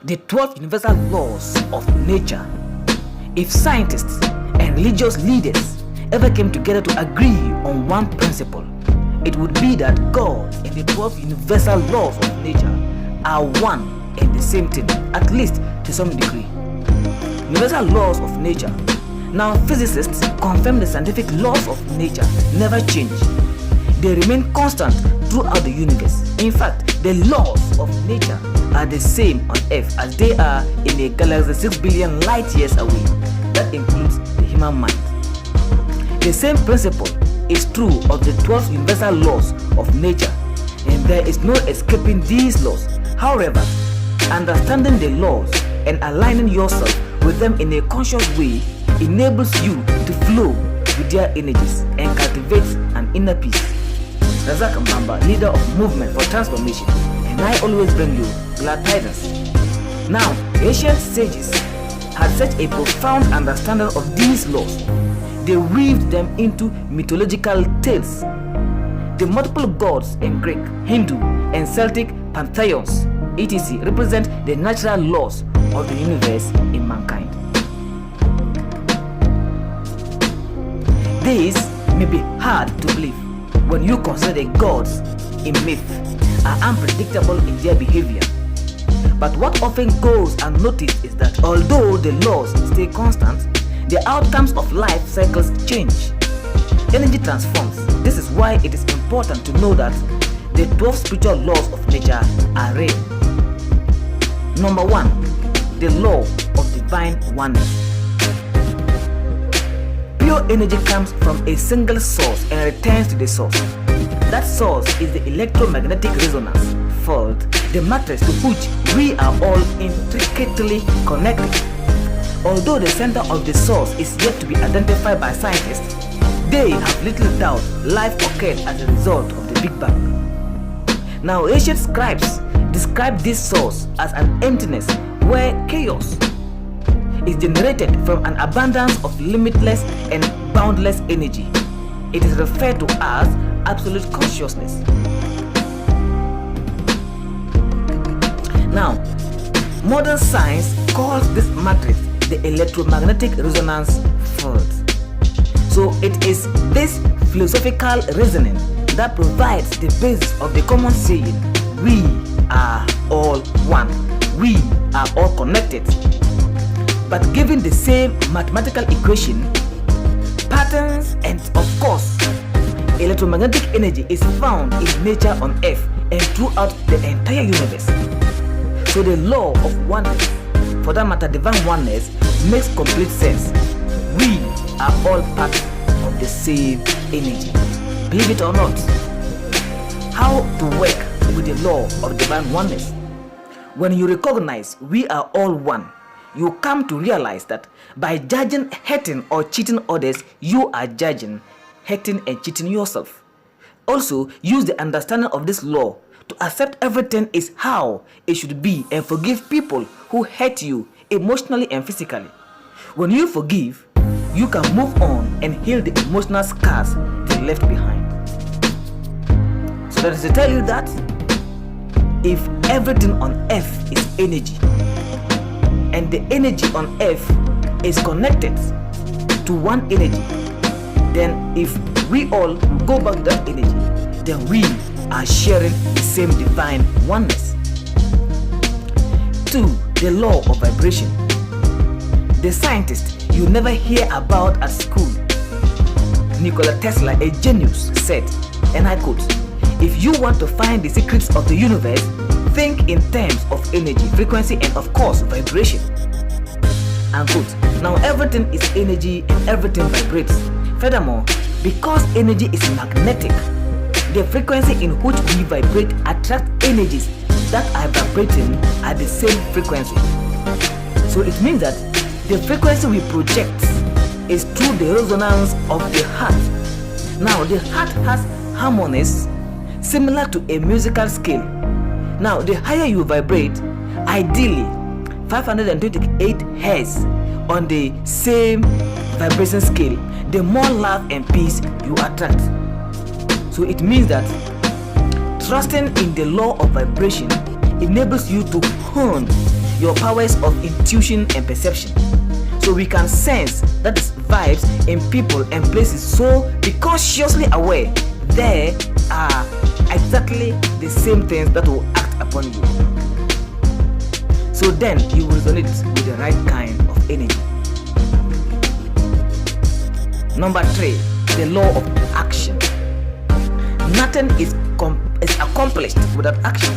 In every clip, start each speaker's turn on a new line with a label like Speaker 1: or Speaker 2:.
Speaker 1: the 12 universal laws of nature. If scientists and religious leaders ever came together to agree on one principle, it would be that God and the 12 universal laws of nature are one and the same thing, at least to some degree. Universal laws of nature. Now, physicists confirm the scientific laws of nature never change. They remain constant throughout the universe. In fact, the laws of nature are the same on Earth as they are in a galaxy 6 billion light years away. That includes the human mind. The same principle is true of the 12 universal laws of nature, and there is no escaping these laws. However, understanding the laws and aligning yourself with them in a conscious way enables you to flow with their energies and cultivate an inner peace. Razak Mbamba, leader of Movement for Transformation, and I always bring you glad tidings. Now, ancient sages had such a profound understanding of these laws. They weaved them into mythological tales. The multiple gods in Greek, Hindu, and Celtic pantheons, etc., represent the natural laws of the universe in mankind. These may be hard to believe when you consider the gods in myth are unpredictable in their behavior. But what often goes unnoticed is that although the laws stay constant, the outcomes of life cycles change. Energy transforms. This is why it is important to know that the 12 spiritual laws of nature are real. Number 1, the law of divine oneness. Pure energy comes from a single source and returns to the source. That source is the electromagnetic resonance field, the matrix to which we are all intricately connected. Although the center of the source is yet to be identified by scientists, they have little doubt life occurred as a result of the Big Bang. Now, ancient scribes describe this source as an emptiness where chaos is generated from an abundance of limitless and boundless energy. It is referred to as absolute consciousness. Now, modern science calls this matrix the electromagnetic resonance field. So it is this philosophical reasoning that provides the basis of the common saying, we are all one, we are all connected. But given the same mathematical equation, patterns, and of course, electromagnetic energy is found in nature on Earth and throughout the entire universe. So the law of oneness, for that matter divine oneness, makes complete sense. We are all part of the same energy. Believe it or not. How to work with the law of divine oneness? When you recognize we are all one, you come to realize that by judging, hating, or cheating others, you are judging, hating, and cheating yourself. Also, use the understanding of this law to accept everything is how it should be and forgive people who hurt you emotionally and physically. When you forgive, you can move on and heal the emotional scars they left behind. So that is to tell you that if everything on earth is energy, and the energy on earth is connected to one energy, then if we all go back to that energy, then we are sharing the same divine oneness. 2. The law of vibration. The scientist you never hear about at school, Nikola Tesla, a genius, said, and I quote, "If you want to find the secrets of the universe, think in terms of energy, frequency, and of course vibration." Unquote. Now everything is energy and everything vibrates. Furthermore, because energy is magnetic, the frequency in which we vibrate attracts energies that are vibrating at the same frequency. So it means that the frequency we project is through the resonance of the heart. Now the heart has harmonies similar to a musical scale. Now the higher you vibrate, ideally 528 Hz on the same vibration scale, the more love and peace you attract. So it means that trusting in the law of vibration enables you to hone your powers of intuition and perception. So we can sense that is vibes in people and places. So be consciously aware there are exactly the same things that will act upon you. So then you will resonate with the right kind of energy. Number 3, the law of action. Nothing is accomplished without action.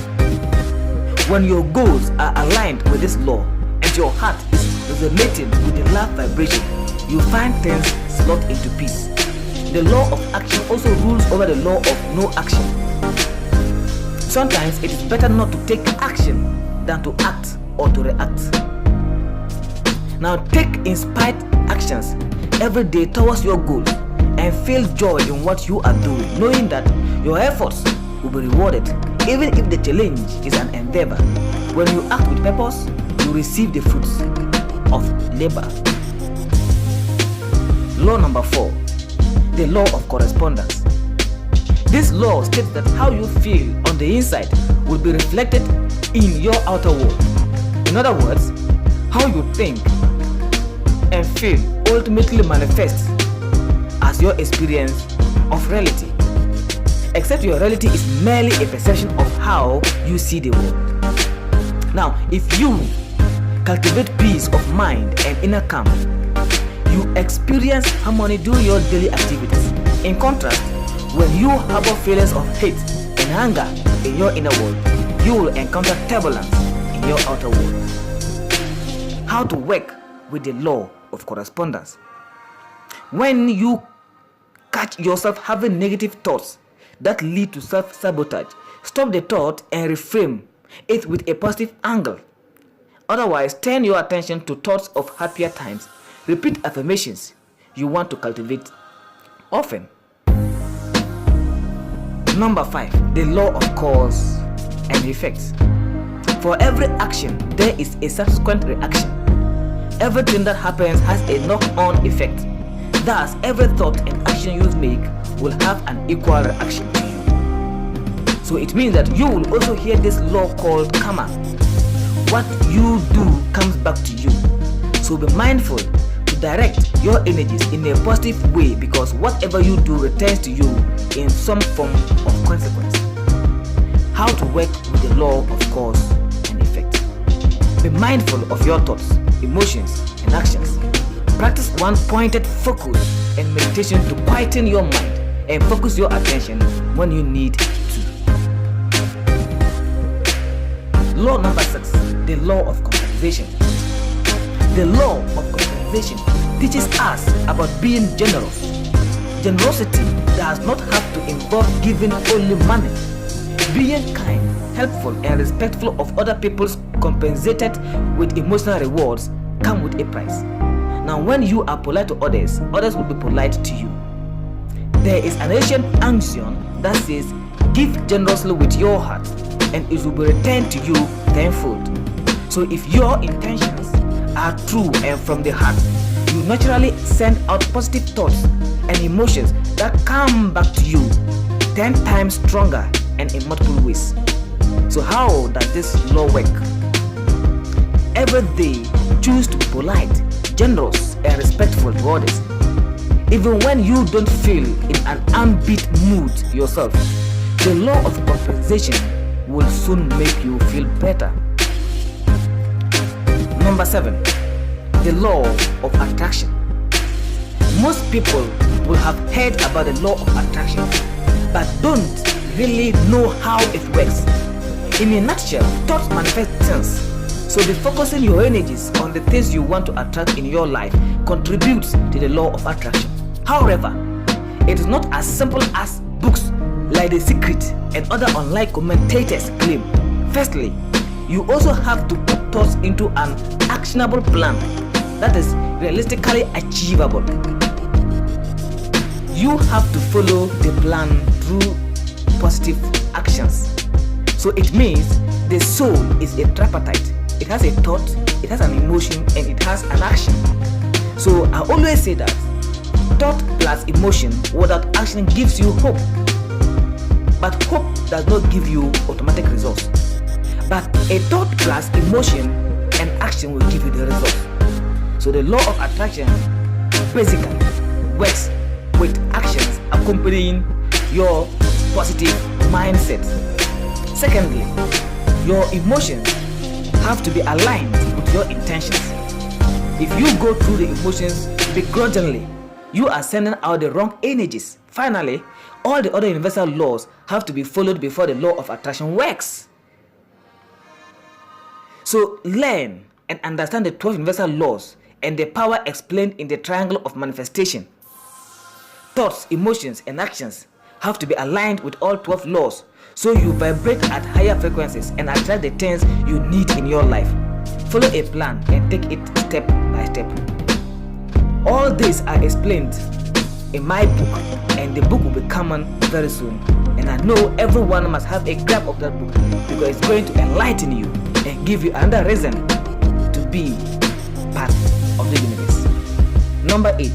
Speaker 1: When your goals are aligned with this law and your heart is resonating with the love vibration, you find things slot into peace. The law of action also rules over the law of no action. Sometimes it is better not to take action than to act or to react. Now take inspired actions every day towards your goals and feel joy in what you are doing, knowing that your efforts will be rewarded even if the challenge is an endeavor. When you act with purpose, you receive the fruits of labor. Law number 4, the law of correspondence. This law states that how you feel on the inside will be reflected in your outer world. In other words, how you think and feel ultimately manifests as your experience of reality. Except your reality is merely a perception of how you see the world. Now, if you cultivate peace of mind and inner calm, you experience harmony during your daily activities. In contrast, when you harbor feelings of hate and anger in your inner world, you will encounter turbulence in your outer world. How to work with the law of correspondence. When you catch yourself having negative thoughts that lead to self-sabotage, stop the thought and reframe it with a positive angle. Otherwise, turn your attention to thoughts of happier times. Repeat affirmations you want to cultivate often. Number 5, the law of cause and effect. For every action, there is a subsequent reaction. Everything that happens has a knock-on effect. Thus, every thought and action you make will have an equal reaction to you. So it means that you will also hear this law called karma. What you do comes back to you. So be mindful to direct your energies in a positive way, because whatever you do returns to you in some form of consequence. How to work with the law of cause and effect. Be mindful of your thoughts, emotions, and actions. Practice one pointed focus and meditation to quieten your mind and focus your attention when you need to. Law number 6, the law of compensation. The law of compensation teaches us about being generous. Generosity does not have to involve giving only money. Being kind, helpful, and respectful of other people's compensated with emotional rewards come with a price. Now, when you are polite to others, others will be polite to you. There is an ancient axiom that says, give generously with your heart, and it will be returned to you tenfold. So if your intentions are true and from the heart, you naturally send out positive thoughts and emotions that come back to you 10 times stronger and in multiple ways. So how does this law work? Every day, choose to be polite, generous, and respectful to others. Even when you don't feel in an upbeat mood yourself, the law of compensation will soon make you feel better. Number 7, the law of attraction. Most people will have heard about the law of attraction, but don't really know how it works. In a nutshell, thoughts manifest things. So be focusing your energies on the things you want to attract in your life contributes to the law of attraction. However, it is not as simple as books like The Secret and other online commentators claim. Firstly, you also have to put thoughts into an actionable plan that is realistically achievable. You have to follow the plan through positive actions. So it means the soul is a tripartite. It has a thought, it has an emotion, and it has an action. So I always say that thought plus emotion without action gives you hope. But hope does not give you automatic results. But a thought plus emotion action will give you the result. So the law of attraction basically works with actions accompanying your positive mindset. Secondly, your emotions have to be aligned with your intentions. If you go through the emotions begrudgingly, you are sending out the wrong energies. Finally, all the other universal laws have to be followed before the law of attraction works. So learn and understand the 12 universal laws and the power explained in the triangle of manifestation. Thoughts, emotions, and actions have to be aligned with all 12 laws, so you vibrate at higher frequencies and attract the things you need in your life. Follow a plan and take it step by step. All these are explained in my book, and the book will be coming very soon. And I know everyone must have a grab of that book, because it's going to enlighten you and give you another reason to be part of the universe. Number 8,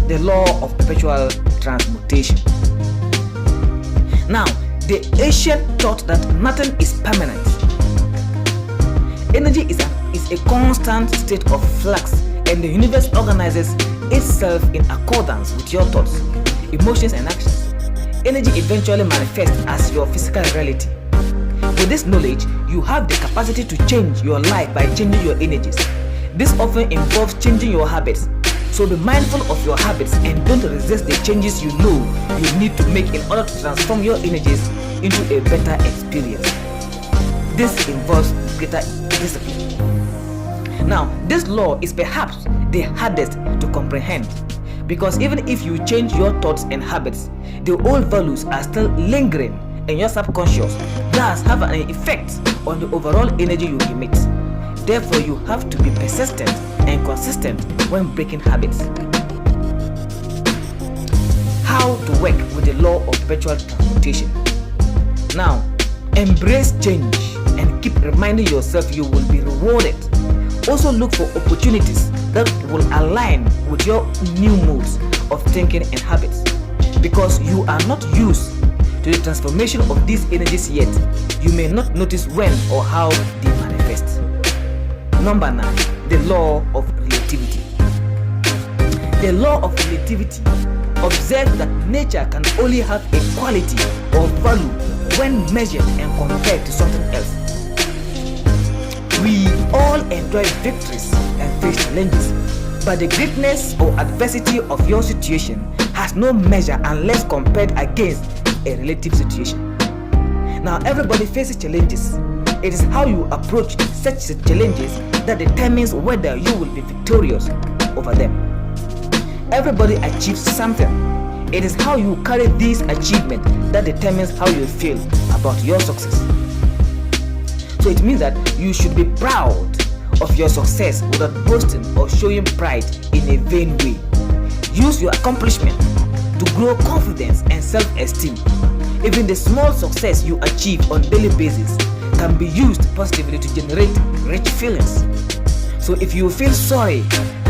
Speaker 1: the law of perpetual transmutation. Now, the ancient thought that nothing is permanent. Energy is a constant state of flux, and the universe organizes itself in accordance with your thoughts, emotions, and actions. Energy eventually manifests as your physical reality. With this knowledge, you have the capacity to change your life by changing your energies. This often involves changing your habits. So be mindful of your habits and don't resist the changes you know you need to make in order to transform your energies into a better experience. This involves greater discipline. Now, this law is perhaps the hardest to comprehend, because even if you change your thoughts and habits, the old values are still lingering in your subconscious, thus have an effect on the overall energy you emit. Therefore, you have to be persistent and consistent when breaking habits. How to work with the law of perpetual transmutation. Now, embrace change and keep reminding yourself you will be rewarded. Also look for opportunities that will align with your new modes of thinking and habits. Because you are not used to the transformation of these energies yet, you may not notice when or how they manifest. Number 9, the law of relativity. The law of relativity observes that nature can only have a quality or value when measured and compared to something else. We all enjoy victories and face challenges, but the greatness or adversity of your situation has no measure unless compared against a relative situation. Now, everybody faces challenges. It is how you approach such challenges that determines whether you will be victorious over them. Everybody achieves something. It is how you carry this achievement that determines how you feel about your success. So it means that you should be proud of your success without boasting or showing pride in a vain way. Use your accomplishment to grow confidence and self-esteem. Even the small success you achieve on a daily basis can be used positively to generate rich feelings. So if you feel sorry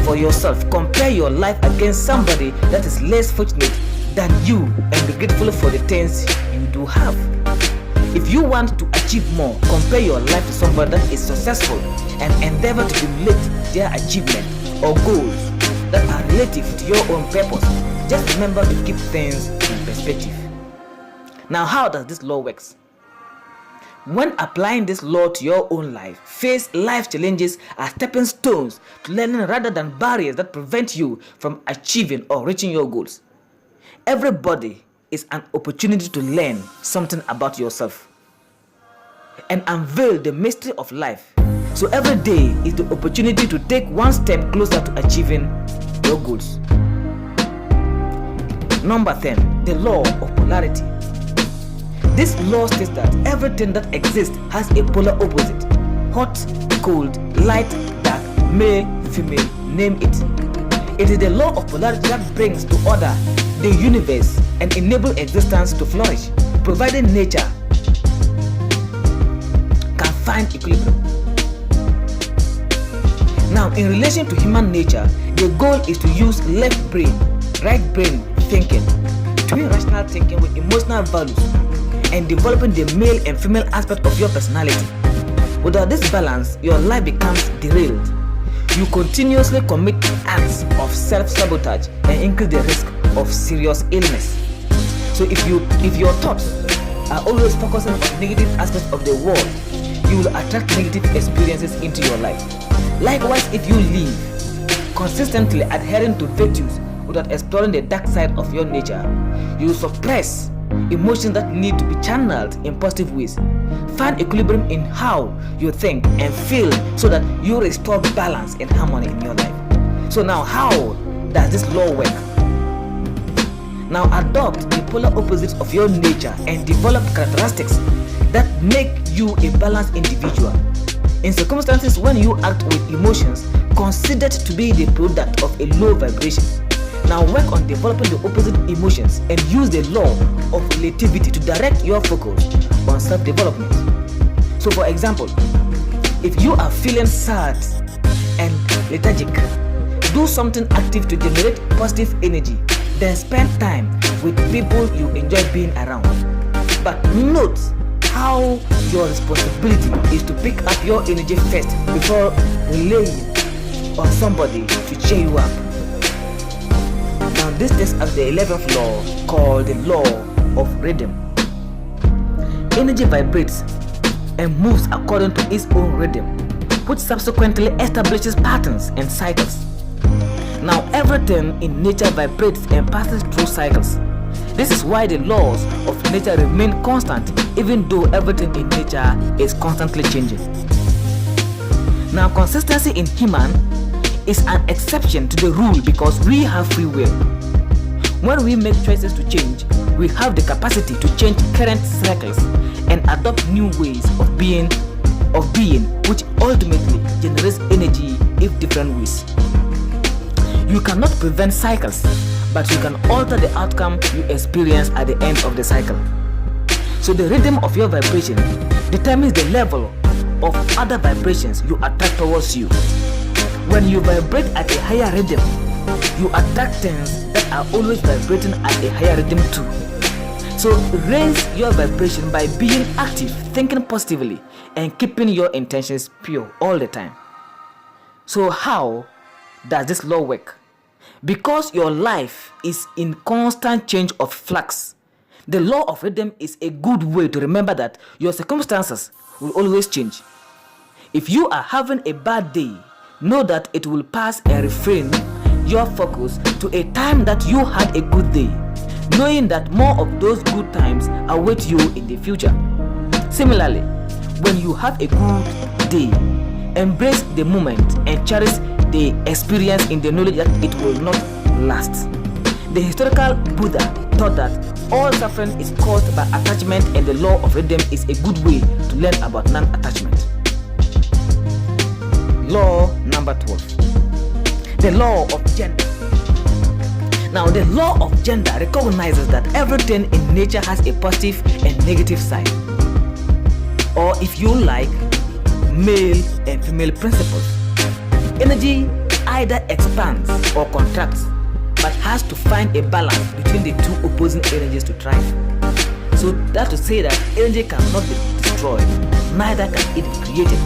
Speaker 1: for yourself, compare your life against somebody that is less fortunate than you and be grateful for the things you do have. If you want to achieve more, compare your life to somebody that is successful and endeavor to emulate their achievement or goals that are relative to your own purpose. Just remember to keep things in perspective. Now, how does this law work? When applying this law to your own life, face life challenges as stepping stones to learning rather than barriers that prevent you from achieving or reaching your goals. Everybody is an opportunity to learn something about yourself and unveil the mystery of life. So every day is the opportunity to take one step closer to achieving your goals. Number 10, the law of polarity. This law states that everything that exists has a polar opposite: hot, cold, light, dark, male, female, name it. It is the law of polarity that brings to order the universe and enable existence to flourish, providing nature can find equilibrium. Now, in relation to human nature, the goal is to use left brain, right brain thinking, twin rational thinking with emotional values, and developing the male and female aspect of your personality. Without this balance, your life becomes derailed. You continuously commit acts of self-sabotage and increase the risk of serious illness. So if your thoughts are always focusing on negative aspects of the world, you will attract negative experiences into your life. Likewise, if you live consistently adhering to virtues without exploring the dark side of your nature, you will suppress emotions that need to be channeled in positive ways. Find equilibrium in how you think and feel so that you restore balance and harmony in your life. So now, how does this law work? Now adopt the polar opposites of your nature and develop characteristics that make you a balanced individual. In circumstances when you act with emotions considered to be the product of a low vibration, now work on developing the opposite emotions and use the law of relativity to direct your focus on self-development. So for example, if you are feeling sad and lethargic, do something active to generate positive energy. Then spend time with people you enjoy being around. But note how your responsibility is to pick up your energy first before relying on somebody to cheer you up. Now this takes us the 11th law, called the law of rhythm. Energy vibrates and moves according to its own rhythm, which subsequently establishes patterns and cycles. Now everything in nature vibrates and passes through cycles. This is why the laws of nature remain constant even though everything in nature is constantly changing. Now consistency in human is an exception to the rule because we have free will. When we make choices to change, we have the capacity to change current cycles and adopt new ways of being, which ultimately generates energy in different ways. You cannot prevent cycles, but you can alter the outcome you experience at the end of the cycle. So the rhythm of your vibration determines the level of other vibrations you attract towards you. When you vibrate at a higher rhythm, you attract things that are always vibrating at a higher rhythm too. So raise your vibration by being active, thinking positively, and keeping your intentions pure all the time. So how does this law work? Because your life is in constant change of flux, the law of rhythm is a good way to remember that your circumstances will always change. If you are having a bad day, know that it will pass and refrain your focus to a time that you had a good day, knowing that more of those good times await you in the future. Similarly, when you have a good day, embrace the moment and cherish the experience in the knowledge that it will not last. The historical Buddha taught that all suffering is caused by attachment, and the law of rhythm is a good way to learn about non-attachment. Law number 12. The law of gender. Now the law of gender recognizes that everything in nature has a positive and negative side, or if you like, male and female principles. Energy either expands or contracts, but has to find a balance between the two opposing energies to thrive. So that's to say that energy cannot be destroyed, neither can it be created.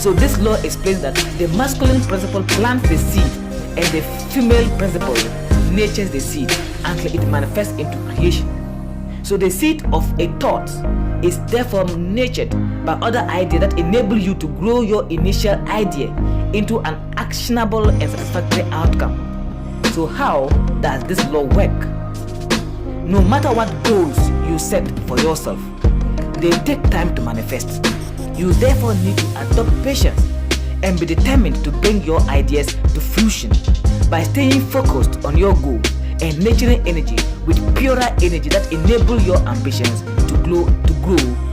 Speaker 1: So this law explains that the masculine principle plants the seed and the female principle nurtures the seed until it manifests into creation. So the seed of a thought is therefore nurtured by other ideas that enable you to grow your initial idea into an actionable and satisfactory outcome. So how does this law work? No matter what goals you set for yourself, they take time to manifest. You therefore need to adopt patience and be determined to bring your ideas to fruition by staying focused on your goal and nurturing energy with purer energy that enable your ambitions to grow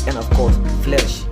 Speaker 1: and of course flourish.